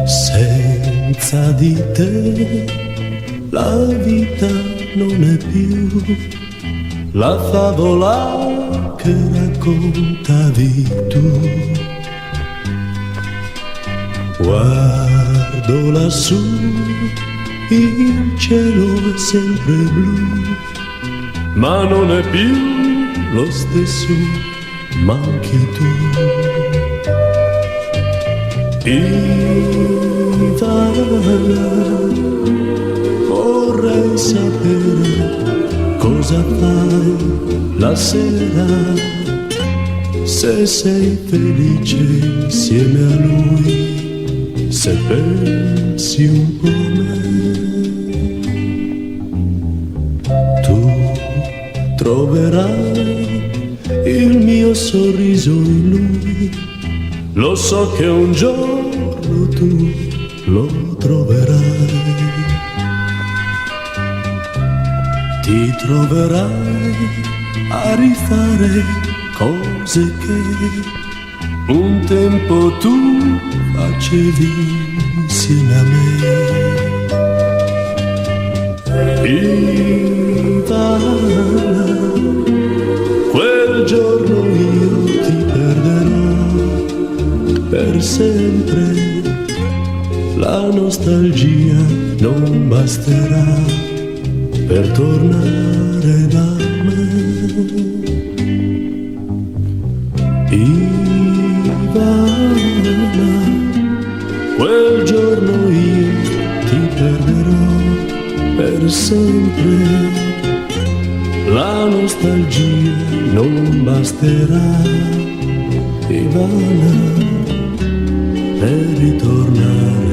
Senza di te la vita non è più la favola che raccontavi tu. Guardo lassù, il cielo è sempre blu, ma non è più lo stesso, manchi tu. Ivana, vorrei sapere cosa fai la sera, se sei felice insieme a lui, se pensi un po' a me. Tu troverai il mio sorriso in lui, lo so che un giorno tu lo troverai. Ti troverai a rifare cose che un tempo tu facevi insieme a me. Ivana, quel giorno io ti perderò per sempre, la nostalgia non basterà per tornare da me. Ivana, quel giorno io ti perderò per sempre, la nostalgia non basterà, Ivana, per ritornare.